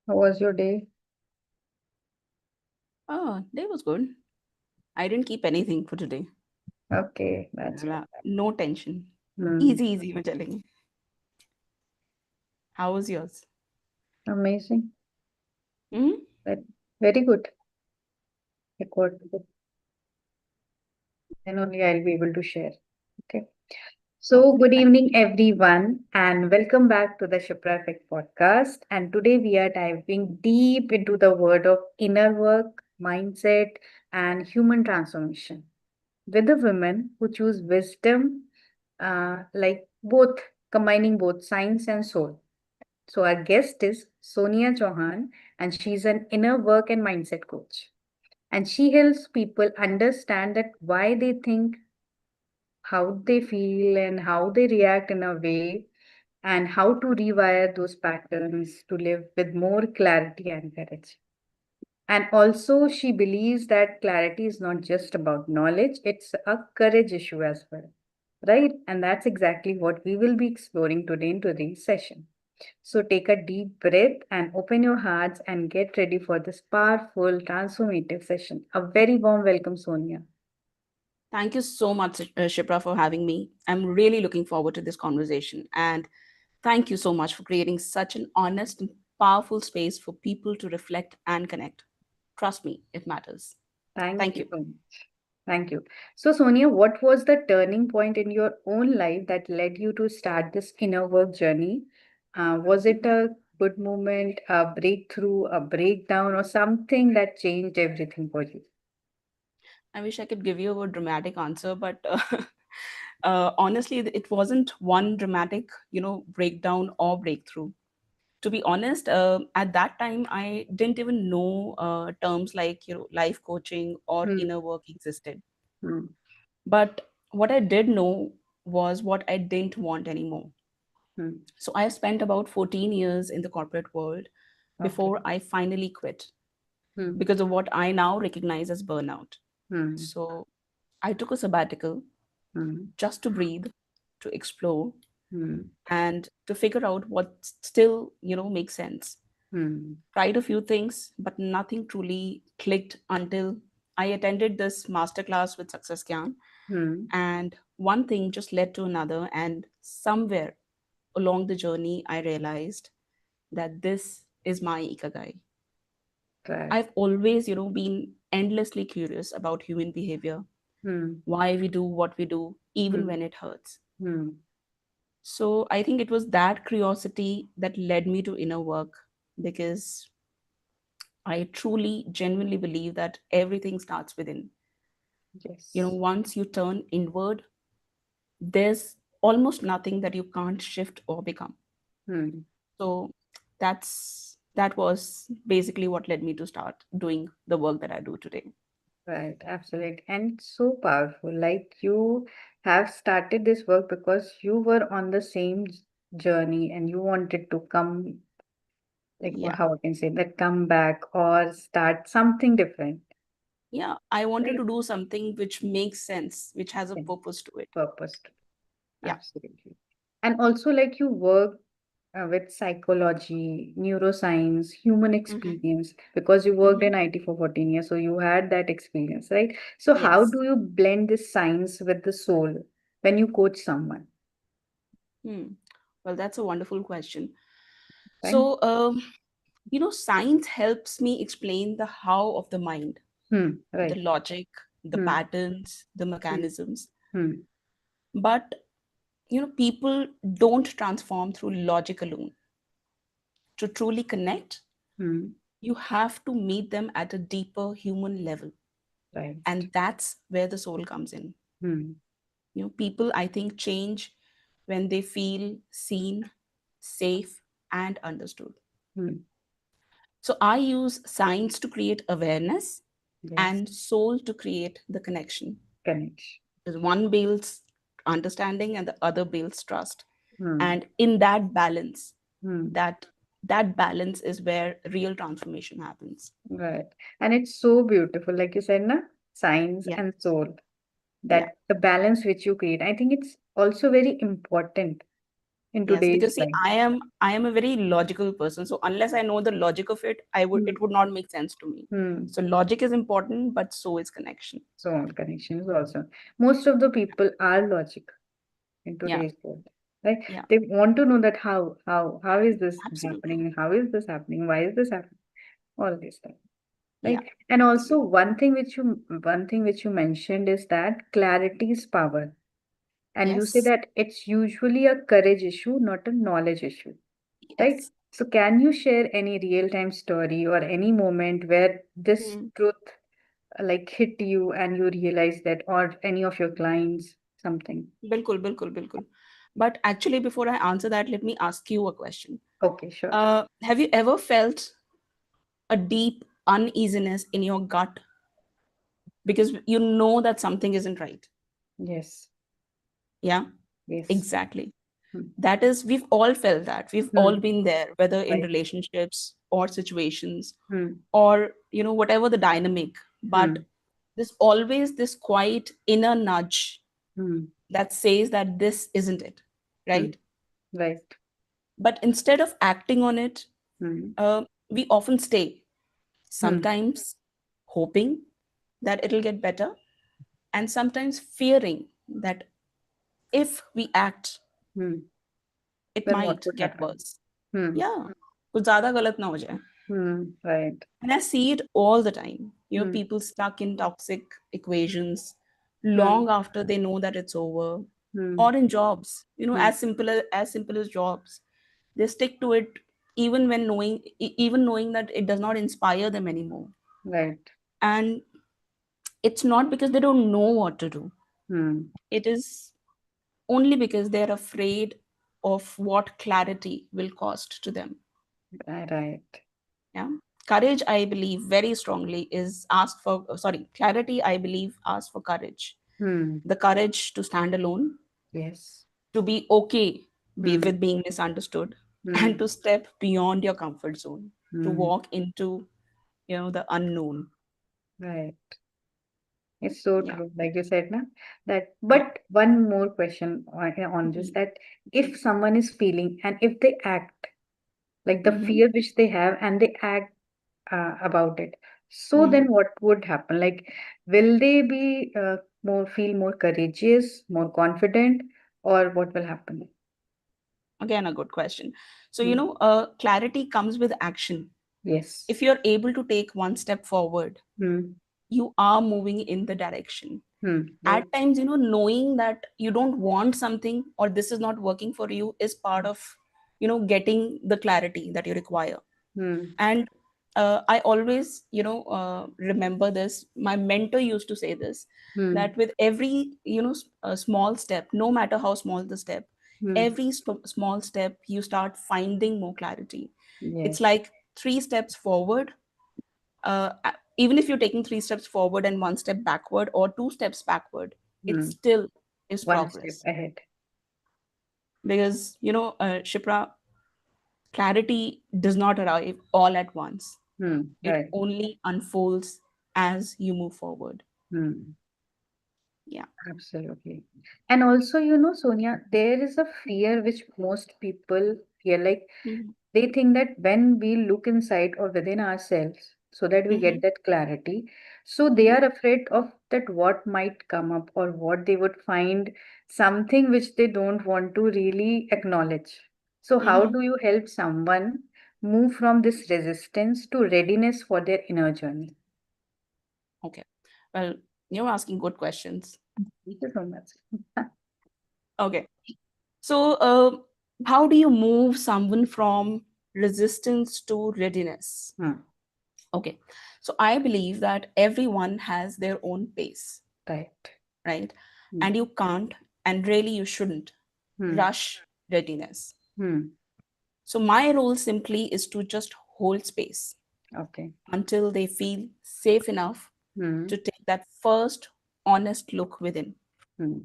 How was your day? Oh, day was good. I didn't keep anything for today. Okay, that's good. No tension. Hmm. Easy, easy, I'm telling you. How was yours? Amazing. Hmm. Very, very good. According then only I'll be able to share. Okay. So, Okay, good thank evening, everyone, and welcome back to the Shipra Effect podcast. And today we are diving deep into the world of inner work, mindset, and human transformation with the women who choose wisdom, like both combining both science and soul. So, our guest is Sonia Chauhan, and she's an inner work and mindset coach. And she helps people understand that why they think, how they feel, and how they react in a way, and how to rewire those patterns to live with more clarity and courage. And also, she believes that clarity is not just about knowledge, it's a courage issue as well. Right? And that's exactly what we will be exploring today in today's session. So take a deep breath and open your hearts and get ready for this powerful, transformative session. A very warm welcome, Sonia. Thank you so much, Shipra, for having me. I'm really looking forward to this conversation. And thank you so much for creating such an honest and powerful space for people to reflect and connect. Trust me, it matters. Thank Thank you you. so much. Thank you. So, Sonia, what was the turning point in your own life that led you to start this inner work journey? Was it a good moment, a breakthrough, a breakdown, or something that changed everything for you? I wish I could give you a dramatic answer, but honestly, it wasn't one dramatic, breakdown or breakthrough. To be honest, at that time, I didn't even know terms like, life coaching or Hmm. inner work existed. Hmm. But what I did know was what I didn't want anymore. Hmm. So I spent about 14 years in the corporate world Okay. before I finally quit Hmm. because of what I now recognize as burnout. Hmm. So I took a sabbatical Hmm. just to breathe, to explore, Hmm. and to figure out what still, makes sense. Hmm. Tried a few things, but nothing truly clicked until I attended this masterclass with Success Kyan. Hmm. And one thing just led to another. And somewhere along the journey, I realized that this is my ikagai. Right. I've always, been endlessly curious about human behavior, Hmm. why we do what we do, even Hmm. when it hurts. Hmm. So I think it was that curiosity that led me to inner work because I truly, genuinely believe that everything starts within. Yes. Once you turn inward, there's almost nothing that you can't shift or become. Hmm. So that was basically what led me to start doing the work that I do today. Right, absolutely. And so powerful. Like you have started this work because you were on the same journey and you wanted to come, like Yeah. how I can say that, come back or start something different. Yeah. I wanted Right? to do something which makes sense, which has a Yeah, purpose to it. purpose. Yeah. Absolutely. And also, like you work with psychology, neuroscience, human Hmm. experience, because you worked Hmm. in IT for 14 years, so you had that experience, right? So, how Yes. do you blend this science with the soul when you coach someone? Hmm. Well, that's a wonderful question. Right? So, science helps me explain the how of the mind, the Right. logic, the Hmm. patterns, the Hmm. mechanisms. Hmm. But, people don't transform through logic alone. To truly connect, Hmm. you have to meet them at a deeper human level. Right. And that's where the soul comes in. Hmm. People, I think, change when they feel seen, safe, and understood. Hmm. So I use science to create awareness Yes. and soul to create the connection. Connect. Because one builds understanding and the other builds trust. Hmm. And in that balance, Hmm. that balance is where real transformation happens. Right. And it's so beautiful, like you said, na? Science Yeah. and soul. Yeah. That the balance which you create. I think it's also very important. in Yes, today's because see, life. I am a very logical person. So unless I know the logic of it, Hmm. it would not make sense to me. Hmm. So logic is important, but so is connection. So connections also. Most of the people are logic in Yeah, today's world, right? yeah, They want to know that how is this absolutely. happening? How is this happening? Why is this happening? All this stuff, Yeah, right? And also absolutely. one thing which you mentioned is that clarity is power. And you say Yes, that it's usually a courage issue, not a knowledge issue, right? yes. So can you share any real-time story or any moment where this Hmm. truth like hit you and you realize that, or any of your clients, something? Bilkul, bilkul, bilkul. But actually, before I answer that, let me ask you a question. Okay, sure. Have you ever felt a deep uneasiness in your gut because you know that something isn't right? Yes, Yeah, yes. exactly. Hmm. That is, we've all felt that. We've all Hmm. been there, whether in Right. relationships or situations Hmm. or, whatever the dynamic. But Hmm. there's always this quiet inner nudge Hmm. that says that this isn't it, Hmm. right? Right. But instead of acting on it, Hmm. we often stay, Hmm. sometimes hoping that it'll get better, and sometimes fearing that if we act, Hmm. it Then what might would get happen? worse. Hmm. Yeah, कुछ ज़्यादा गलत ना हो जाए. Hmm. Right. And I see it all the time. Hmm. People stuck in toxic equations Hmm. long after they know that it's over, Hmm. or in jobs. Hmm. As simple as jobs. They stick to it even knowing that it does not inspire them anymore. Right. And it's not because they don't know what to do. Hmm. It is only because they're afraid of what clarity will cost to them. Right. Yeah. Courage, I believe very strongly, is asked for, sorry, clarity, I believe, asks for courage. Hmm. The courage to stand alone, Yes. to be okay Hmm. with being misunderstood, and Hmm. to step beyond your comfort zone, to Hmm. walk into, the unknown. Right. It's so Yeah. true, like you said, na, that. Yeah. But one more question on this, Mhm. that if someone is feeling and if they act like the Mhm. fear which they have and they act about it, so Mhm. then what would happen? Like, will they be more courageous, more confident, or what will happen? Again, a good question. So, Hmm. clarity comes with action. Yes. If you're able to take one step forward, Hmm. you are moving in the direction. Hmm. At Right. times, knowing that you don't want something or this is not working for you is part of, getting the clarity that you require. Hmm. And I always, remember this. My mentor used to say this, Hmm. that with every, small step, no matter how small the step, Hmm. every small step, you start finding more clarity. It's Yes. like three steps forward. Even if you're taking three steps forward and one step backward or two steps backward, it Hmm. still is One step progress. ahead. Because, Shipra, clarity does not arrive all at once. Hmm. It Right. only unfolds as you move forward. Hmm. Yeah. Absolutely. And also, Sonia, there is a fear which most people feel like Mhm. they think that when we look inside or within ourselves, so that we get Mhm. that clarity, so they Mhm. are afraid of that what might come up or what they would find something which they don't want to really acknowledge. So, how Mhm. do you help someone move from this resistance to readiness for their inner journey? Okay. Well, you're asking good questions. Thank you so much. Okay. So, how do you move someone from resistance to readiness? Hmm. Okay. So, I believe that everyone has their own pace, Right. right? Hmm. And you can't, and really you shouldn't, Hmm. rush readiness. Hmm. So, my role simply is to just hold space Okay. until they feel safe enough Hmm. to take that first honest look within, Hmm.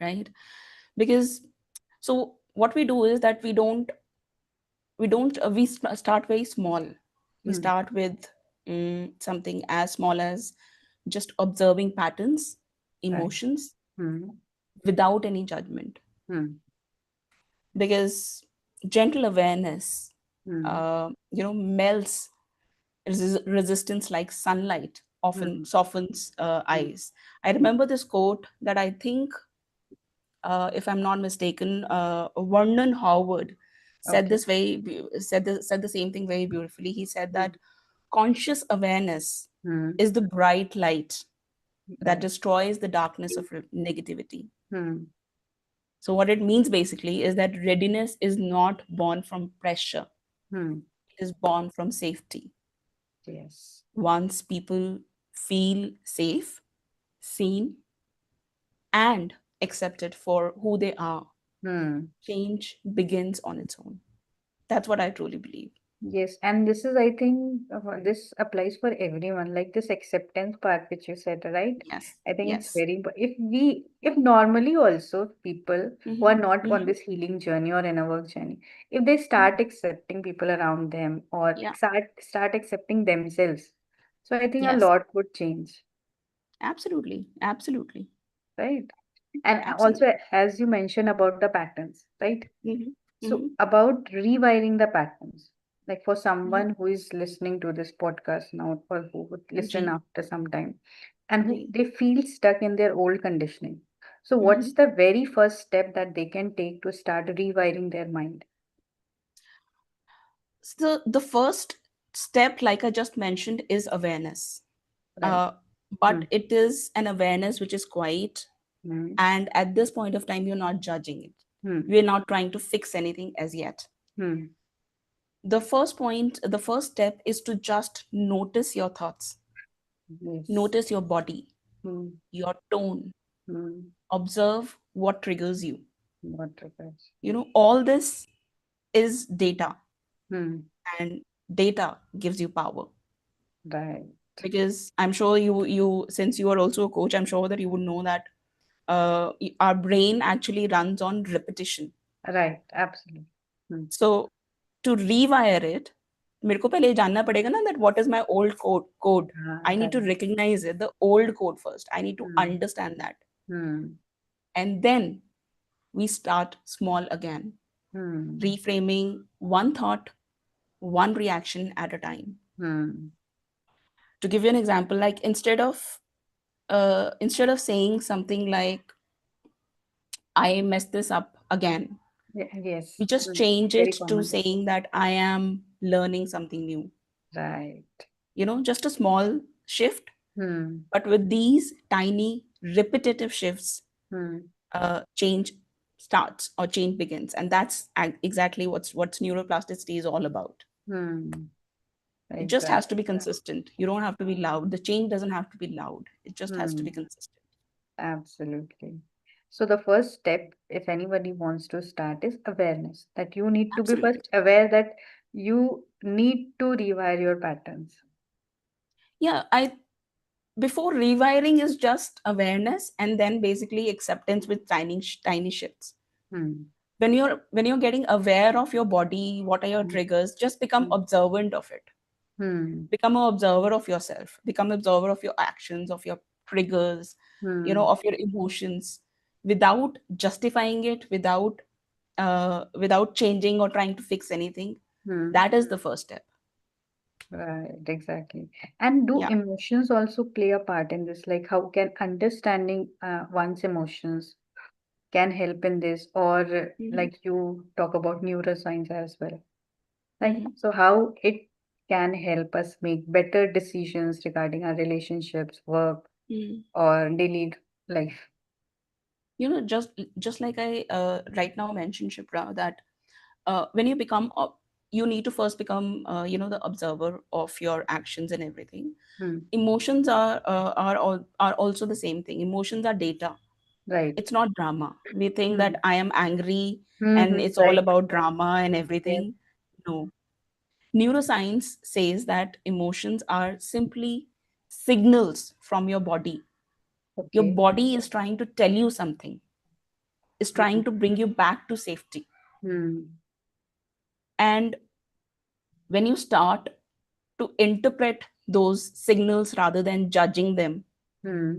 right? Because so what we do is that we start very small. We Hmm. start with something as small as just observing patterns, Right. emotions Hmm. without any judgment. Hmm. because gentle awareness, Hmm. melts resistance like sunlight, often Hmm. softens Hmm. eyes. I remember this quote that I think, if I'm not mistaken, Vernon Howard said Okay. this said the same thing very beautifully. He said Hmm. that conscious awareness Hmm. is the bright light that Right. destroys the darkness of negativity. Hmm. So what it means basically is that readiness is not born from pressure; Hmm. it is born from safety. Yes. Once people feel safe, seen, and accepted for who they are, Hmm. change begins on its own. That's what I truly believe. Yes, and this is, I think, this applies for everyone. Like this acceptance part, which you said, right? Yes. I think it's Yes. very important. If normally also people who are Mm-hmm. not on Mm-hmm. this healing journey or in a work journey, if they start accepting people around them or Yeah. start accepting themselves, so I think a Yes. lot would change, Absolutely. Absolutely. right? And also, Absolutely. as you mentioned about the patterns, right? Mm-hmm. So, Mm-hmm. about rewiring the patterns, like for Mm-hmm. someone who is listening to this podcast now, or who would listen Ji. after some time, and who Ji. they feel stuck in their old conditioning. So, Mm-hmm. what's the very first step that they can take to start rewiring their mind? So the first step, like I just mentioned, is awareness. Right. Uh, but Hmm. it is an awareness which is quiet, Hmm. and at this point of time, you're not judging it. Hmm. We're not trying to fix anything as yet. Hmm. The first step is to just notice your thoughts, Yes. notice your body, Hmm. your tone, Hmm. observe what triggers you. What refers? All this is data, Hmm. and data gives you power. Right. Because I'm sure you since you are also a coach, I'm sure that you would know that our brain actually runs on repetition. Right. Absolutely. Hmm. So to rewire it, मेरे को पहले ये जानना पड़ेगा ना that what is my old code. I need Right. to recognize it, the old code first. I need to Hmm. understand that. Hmm. And then we start small again, Hmm. reframing one thought, one reaction at a time. Hmm. To give you an example, like instead of saying something like I messed this up again, Yes. we just Hmm. change Very it to common. saying that I am learning something new. Right. Just a small shift, Hmm. but with these tiny repetitive shifts, Hmm. change starts or change begins, and that's exactly what's neuroplasticity is all about. Hmm. It just has to Exactly. be consistent. You don't have to be loud. The change doesn't have to be loud. It just has to be Hmm. consistent. Absolutely. So the first step, if anybody wants to start, is awareness. That you need to be Absolutely. first aware that you need to rewire your patterns. Yeah, I before rewiring is just awareness, and then basically acceptance with tiny shifts. Hmm. When you're getting aware of your body, what are your Hmm. triggers, just become Hmm. observant of it. Hmm. Become an observer of yourself, become an observer of your actions, of your triggers, Hmm. of your emotions, without justifying it, without changing or trying to fix anything. Hmm. That is the first step. Right, exactly. And do Yeah. emotions also play a part in this? Like, how can understanding one's emotions can help in this, or Hmm. like you talk about neuroscience as well. Like, Hmm. so how it can help us make better decisions regarding our relationships, work, Hmm. or daily life. Just like I right now mentioned, Shipra, that when you become you need to first become the observer of your actions and everything. Hmm. Emotions are also the same thing. Emotions are data. Right. It's not drama. We think Hmm. that I am angry and Mm-hmm. it's all Right. about drama and Yes. everything. No. Neuroscience says that emotions are simply signals from your body. Your Okay. body is trying to tell you something, is Hmm. trying to bring you back to safety. Hmm. And when you start to interpret those signals rather than judging them, Hmm.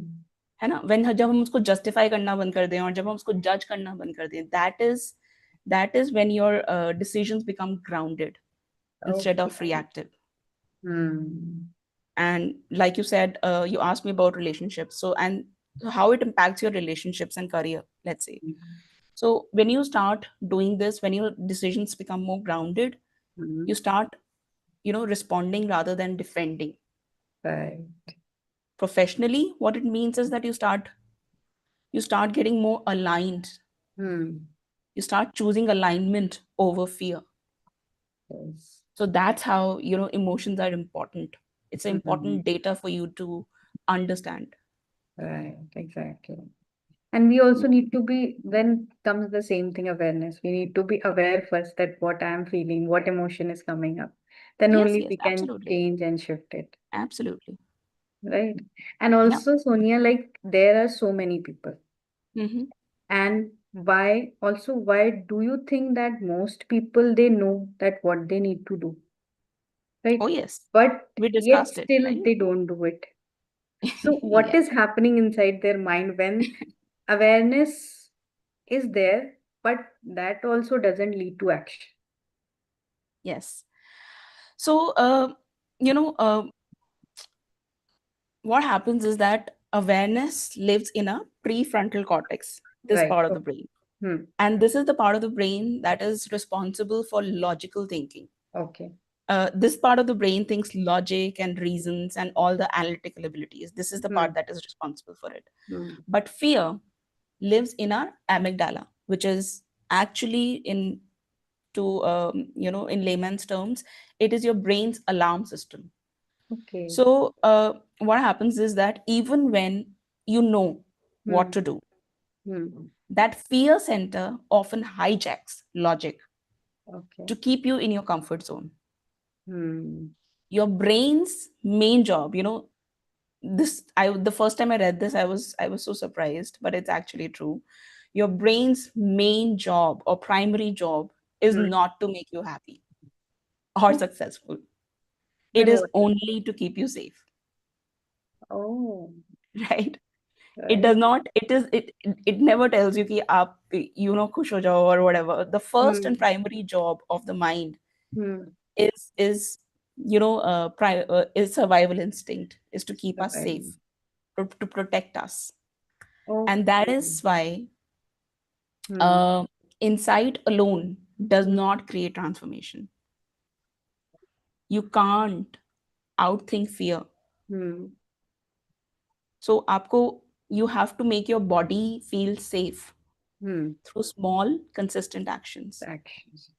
है ना, जब हम उसको justify करना बंद कर दें और जब हम उसको जज करना बंद कर दें, that is that is when your decisions become grounded instead of Okay. reactive. Hmm. And like you said, you asked me about relationships. So, and how it impacts your relationships and career, let's say. So, when you start doing this, when your decisions become more grounded, Hmm. you start, responding rather than defending. Right. Professionally, what it means is that you start getting more aligned. Hmm. You start choosing alignment over fear. Yes. So that's how, emotions are important. It's Hmm. important data for you to understand. Right. Exactly. And we also need to be, then comes the same thing, awareness. We need to be aware first that what I'm feeling, what emotion is coming up. Then Yes, only yes, we can absolutely. change and shift it. Absolutely. Right. And Yeah. also, Sonia, like there are so many people. Hmm. And why do you think that most people they know that what they need to do, right? Oh, yes. But We yet discussed it, still right? they don't do it. So what Yes. is happening inside their mind when awareness is there, but that also doesn't lead to action? Yes. So, you know, uh, what happens is that awareness lives in a prefrontal cortex, this Right. part of the Okay. brain. Hmm. And this is the part of the brain that is responsible for logical thinking. Okay. This part of the brain thinks logic and reasons and all the analytical abilities. This is the Hmm. part that is responsible for it. Hmm. But fear lives in our amygdala, which is actually in layman's terms, it is your brain's alarm system. Okay. So what happens is that even when you know what Hmm. to do, Hmm. that fear center often hijacks logic Okay. to keep you in your comfort zone. Hmm. Your brain's main job, this I the first time I read this, I was so surprised, but it's actually true. Your brain's main job or primary job is Hmm. not to make you happy or Oh, successful. It then is what? only to keep you safe. Oh, Right? It does right. not, it never tells you ki aap, khush ho jao or whatever. The first and Hmm. primary job of the mind Hmm. is is survival instinct, is to keep us Right. safe, to protect us. And that Okay. is why Hmm. uh, insight alone does Hmm. not create transformation. You can't outthink fear. Hmm. So aapko, you have to make your body feel safe Hmm. through small consistent actions, Actions.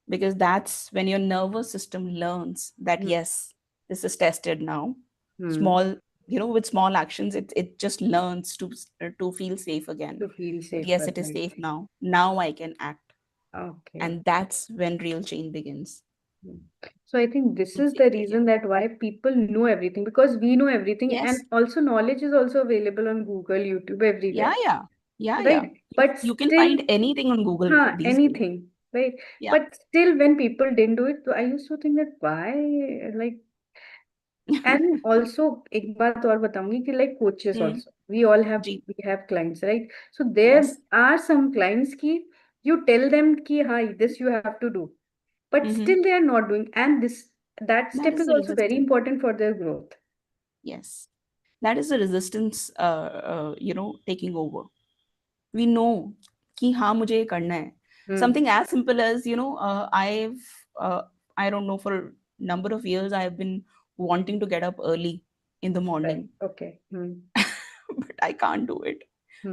because that's when your nervous system learns that Hmm. yes, this is tested now. Hmm. Small, with small actions, it just learns to feel safe again, To feel that yes, safer, it is right? safe now I can act. Okay. And that's when real change begins. Hmm. So I think this is the Basically, yeah. reason that why people know everything, because we know everything, and Yes. also knowledge is also available on Google, YouTube, Yeah, everywhere, yeah. Yeah, yeah. right? You, But you can still, find anything on Google these days. anything, right? Yeah. But still, when people didn't do it, so I used to think that why, like, and also एक बात और बताऊंगी कि like coaches Hmm. also, we all have Ji. we have clients, right? So there Yes. are some clients ki you tell them ki hi this you have to do, but Hmm. still they are not doing, and this that That step is is the also very resistance. important for their growth. Yes. That is the resistance, taking over. We know कि हाँ मुझे ये करना है. Hmm. Something as simple as, uh, I don't know, for a number of years I've been wanting to get up early in the Right. morning, Okay. Hmm. but I can't do it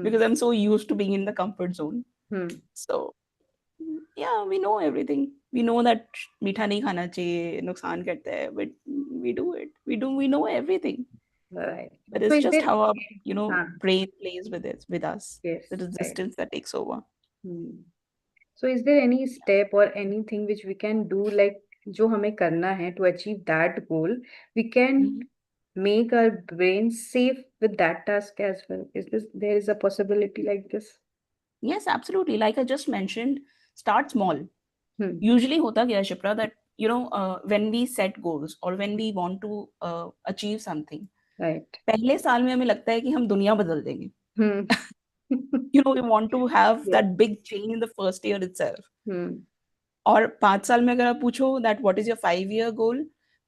because Hmm. I'm so used to being in the comfort zone. Hmm. So yeah, we know everything. We know that मीठा नहीं खाना चाहिए, नुकसान करता है, but we do it. We know everything. Right. But So it's is just there? how our, Huh. brain plays with us, Yes. the Right. resistance that takes over. Hmm. So is there any step or anything which we can do, like जो हमें करना है to achieve that goal, we can Mhm. make our brain safe with that task as well? Is this there is a possibility like this? Yes, absolutely. Like I just mentioned, start small. Hmm. Usually hota kya hai, Shipra, that when we set goals or when we want to achieve something, Right. पहले साल में हमें लगता है कि हम दुनिया बदल देंगे. Hmm. you want to have Yeah. that big change in the first year itself. Hmm. और 5 साल में अगर आप पूछो that what is your 5-year goal,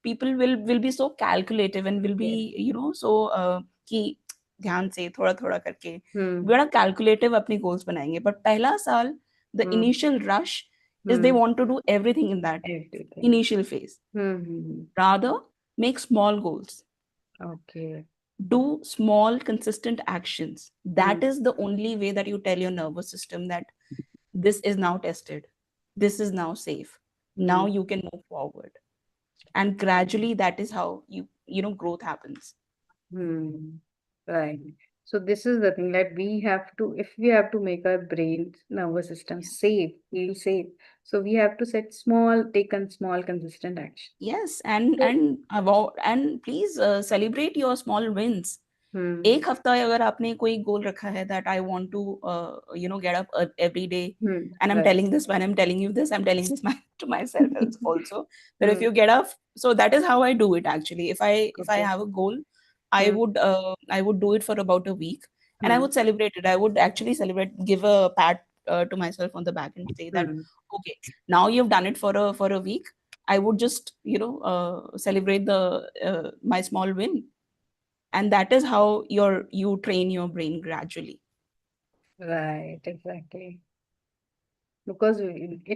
people will be so calculative and will be Yes. so कि ध्यान से थोड़ा-थोड़ा करके Hmm. बड़ा calculative अपनी goals बनाएंगे. But पहला साल, the Hmm. initial rush is they Hmm. want to do everything in that Everything. initial phase. Hmm. Rather, make small goals. Okay. Do small, consistent actions. Hmm. That is the only way that you tell your nervous system that this is now tested, this is now safe. Now Hmm. you can move forward. And gradually, that is how growth happens. Hmm. Right. So this is the thing that we have to, if we have to make our brain, nervous system Yes. safe, feel safe. So we have to set small, take on small, consistent action. Yes, and So, please celebrate your small wins. hmm. एक हफ्ता अगर आपने कोई गोल रखा है that I want to get up every day, Hmm. and I'm Right. telling this when I'm telling you this, I'm telling this to myself also that if Hmm. you get up, so that is how I do it actually. If I Okay. have a goal, I Hmm. would do it for about a week, and I Hmm. would celebrate it. I would actually celebrate, give a pat to myself on the back and say that Hmm. okay, now you've done it for a week. I would just celebrate the my small win, and that is how you train your brain gradually. Right. Exactly. Because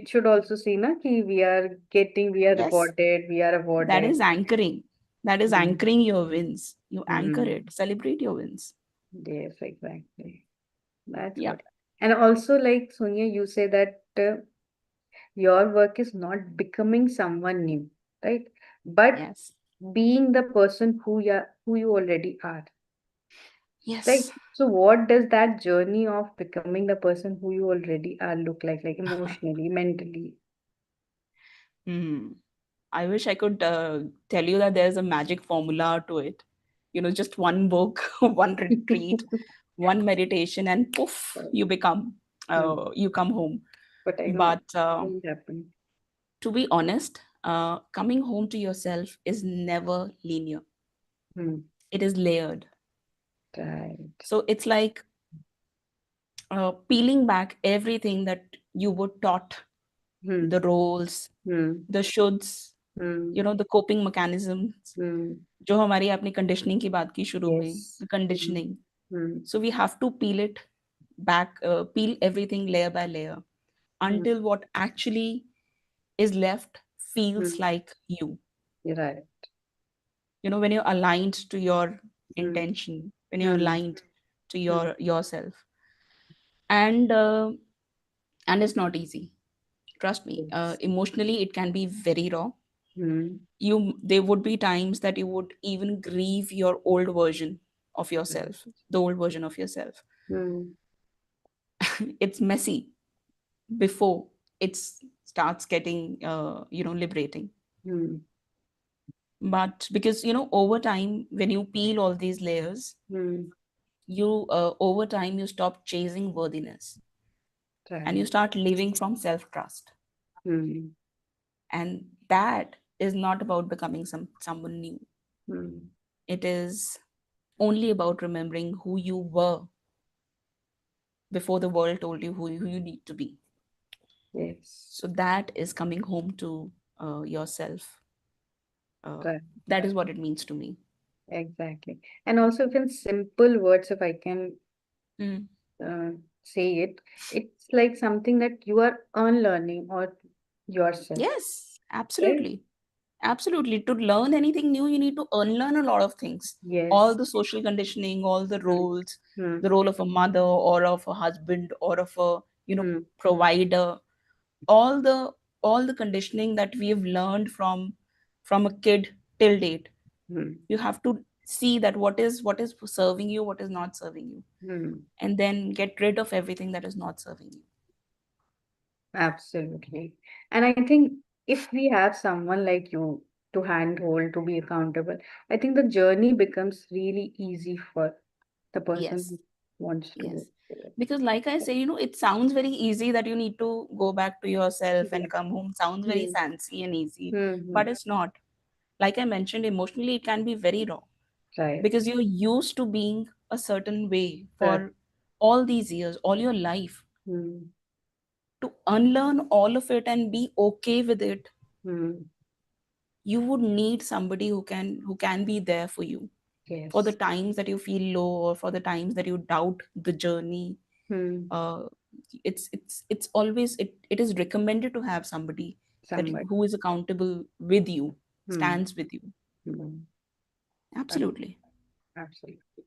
it should also see na ki we are getting, we are Yes, rewarded, we are that awarded. is anchoring. That is Hmm. anchoring your wins. You anchor Hmm. it, celebrate your wins. Yes, exactly. That's Yeah. what. And also, like Sonia, you say that your work is not becoming someone new, right? But Yes. being the person who you already are, right? Yes. So, what does that journey of becoming the person who you already are look like emotionally, mentally? Hmm. I wish I could tell you that there's a magic formula to it. Just one book, one retreat, one meditation, and poof, Right. Hmm. you come home. But I know But it won't happen. to be honest, coming home to yourself is never linear. Hmm. It is layered. Right. So it's like peeling back everything that you were taught, the Hmm. roles, Hmm. the shoulds, Hmm. the coping mechanisms, Hmm. जो हमारी आपने conditioning की बात की शुरू में, Yes. the Hmm. conditioning. Hmm. So we have to peel it back, peel everything layer by layer Hmm. until what actually is left feels Hmm. like you. You're right. When you're aligned to your Hmm. intention, when you're Hmm. aligned to Hmm. yourself, and it's not easy. Trust me. Yes. Emotionally, it can be very raw. Hmm. There would be times that you would even grieve your old version of Right. yourself, the old version of yourself. Hmm. It's messy before it starts getting liberating. Hmm. But because over time, when you peel all these layers, Hmm. you over time you stop chasing worthiness and you Right. start living from self trust. Hmm. And that is not about becoming someone new. Hmm. It is only about remembering who you were before the world told you who you need to be. Yes. So that is coming home to yourself. uh, Right. that is what it means to me. Exactly. And also, if in simple words, if I can Mm. uh, say it, it's like something that you are unlearning or yourself, Yes, right? absolutely. Absolutely. To learn anything new, you need to unlearn a lot of things. All Yes. the social conditioning, all the Hmm. roles, Hmm. the role of a mother or of a husband or of a, Hmm. provider, all the conditioning that we have learned from a kid till date. Hmm. You have to see that what is serving you, what is not serving you, Hmm. and then get rid of everything that is not serving you. Absolutely. And I think if we have someone like you to handhold, to be accountable, I think the journey becomes really easy for the person Yes. who wants to Yes. go through it. Because, like I say, it sounds very easy that you need to go back to yourself Yeah. and come home. Sounds very Hmm. fancy and easy, Hmm. but it's not. Like I mentioned, emotionally, it can be very raw Right. because you're used to being a certain way Correct. for all these years, all your life, Hmm. to unlearn all of it and be okay with it, Hmm. you would need somebody who can be there for you for the Yes. times that you feel low, or for the times that you doubt the journey. Hmm. uh it's always, it is recommended to have somebody that Somebody. who is accountable with you, Hmm. stands with you. Hmm. Ab- Absolutely. Absolutely.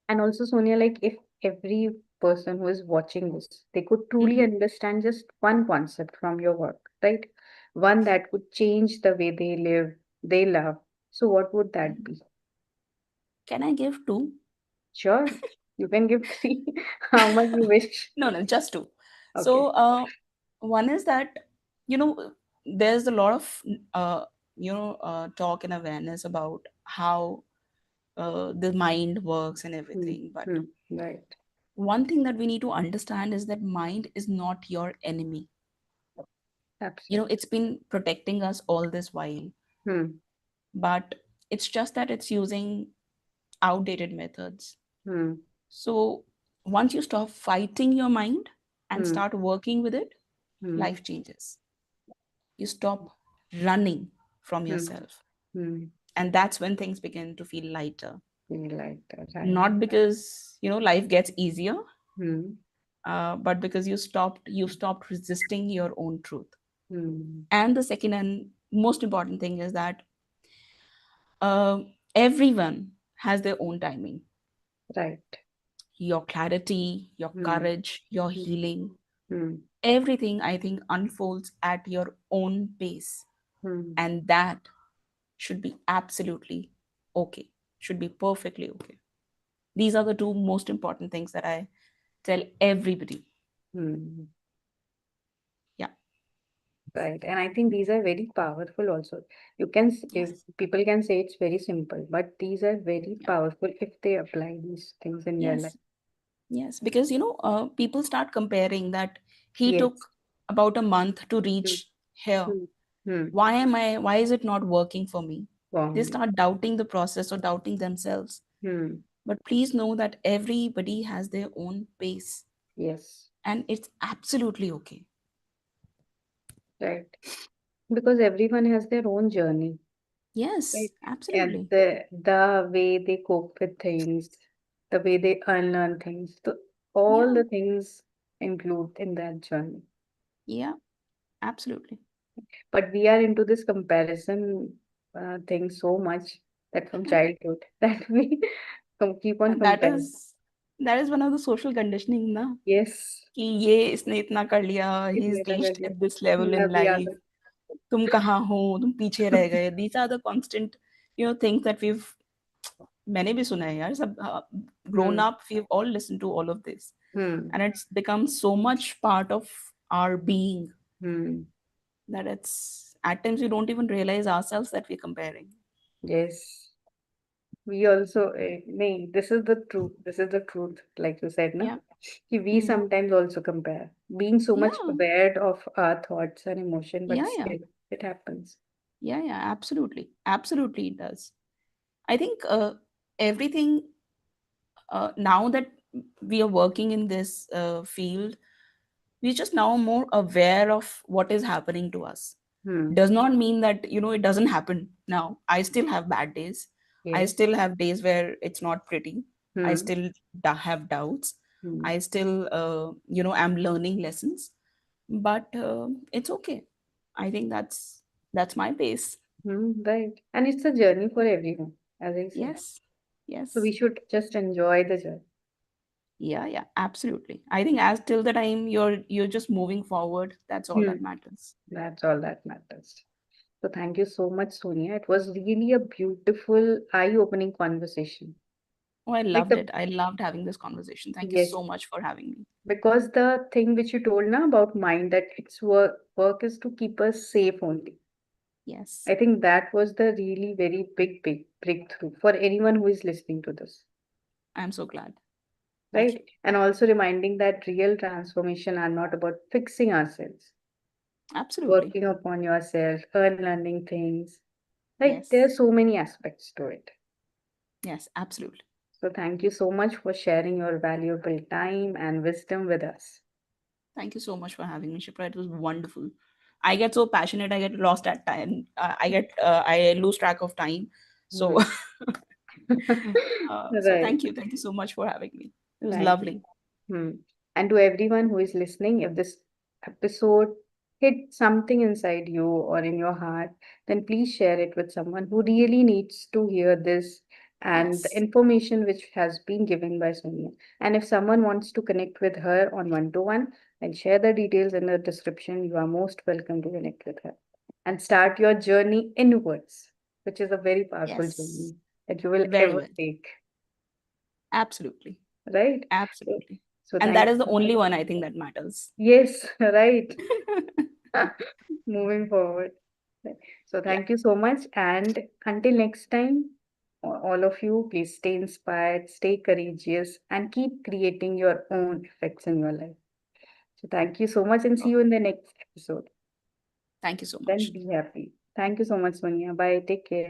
And also, Sonia, like if every person who is watching this, they could truly Hmm. understand just one concept from your work, right? One that could change the way they live, they love. So what would that be? Can I give two? Sure, you can give three, how much you wish. No, no, just two. Okay. So one is that, you know, there's a lot of talk and awareness about how the mind works and Hmm. everything. But Hmm. Right. one thing that we need to understand is that mind is not your enemy. Absolutely. It's been protecting us all this while, Hmm. but it's just that it's using outdated methods. Hmm. So once you stop fighting your mind and Hmm. start working with it, Hmm. life changes. You stop running from Hmm. yourself, Hmm. and that's when things begin to feel lighter. Feel like that, right? Not because life gets easier, Hmm. but because you stopped resisting your own truth. Hmm. And the second and most important thing is that uh, everyone has their own timing. Right. Your clarity, your Hmm. courage, your Hmm. healing, Hmm. everything, I think, unfolds at your own pace. Hmm. And that should be absolutely okay, should be perfectly okay. These are the two most important things that I tell everybody. Hmm. Yeah. Right. And I think these are very powerful also. You can, if Yes. people can say it's very simple, but these are very Yeah. powerful if they apply these things in their life. Yes. Yes. Because, people start comparing that he Yes. took about a month to Hmm. reach here. Hmm. Hmm. Why is it not working for me? They Wow. start doubting the process or doubting themselves. Hmm. But please know that everybody has their own pace, Yes. and it's absolutely okay. Right. Because everyone has their own journey, right? Yes, And absolutely. the way they cope with things, the way they unlearn things, all Yeah, the things include in that journey. yeah, absolutely. But we are into this comparison thing so much that from childhood that we keep on And that comparing. is that is one of the social conditioning, na, Yes, कि ये इसने इतना कर लिया, it he's made a reached good at this level in life, idea. तुम कहाँ हो, तुम पीछे रह गए. These are the constant things that मैंने भी सुना है यार, सब grown Hmm. up, we've all listened to all of this, Hmm. and it's become so much part of our being Hmm. that it's at times we don't even realize ourselves that we're comparing. Yes. We also, nahi, this is the truth. This is the truth, like you said, na? Yeah. Ki we Hmm. sometimes also compare, being so much Yeah. aware of our thoughts and emotion, but Yeah. Yeah. still it happens. Yeah. Yeah. Absolutely. Absolutely, it does. I think everything, now that we are working in this field, we're just now more aware of what is happening to us. Hmm. Does not mean that it doesn't happen. Now I still have bad days. I Yes. still have days where it's not pretty. I Hmm. still have doubts. Hmm. I still am learning lessons, but it's okay. I think that's my pace. Hmm. Right. And it's a journey for everyone, as I said. Yes. So we Yes. should just enjoy the journey. Yeah, yeah, absolutely. I think as till the time you're just moving forward, that's all Hmm. that matters. That's all that matters. So thank you so much, Sonia. It was really a beautiful, eye-opening conversation. Oh, I Like loved the it. I loved having this conversation. Thank you yes, so much for having me. because the thing which you told now about mind, that its work is to keep us safe only. Yes, I think that was the really very big breakthrough for anyone who is listening to this, I'm so glad. Thank you. right? And also reminding that real transformation are not about fixing ourselves, Absolutely. working upon yourself, unlearning things. Like there are Yes. so many aspects to it. Yes, absolutely. So thank you so much for sharing your valuable time and wisdom with us. Thank you so much for having me, Shipra. It was wonderful. I get so passionate, I get lost at time. I lose track of time. So, Hmm. so Right. thank you so much for having me. It was Thank you. lovely. Hmm. And to everyone who is listening, if this episode hit something inside you or in your heart, then please share it with someone who really needs to hear this and the Yes. information which has been given by Sonia. And if someone wants to connect with her on one-to-one, then share the details in the description. You are most welcome to connect with her and start your journey inwards, which is a very powerful Yes. journey that you will Very ever well. take, Absolutely. right? So, Absolutely. so And thank that is the you. only one I think that matters. Yes, right. Moving forward. Right. So Yeah. thank you so much. And until next time, all of you, please stay inspired, stay courageous, and keep creating your own effects in your life. So thank you so much and see Oh, you in the next episode. thank you so Then much. be happy. Thank you so much, Sonia. Bye. Take care.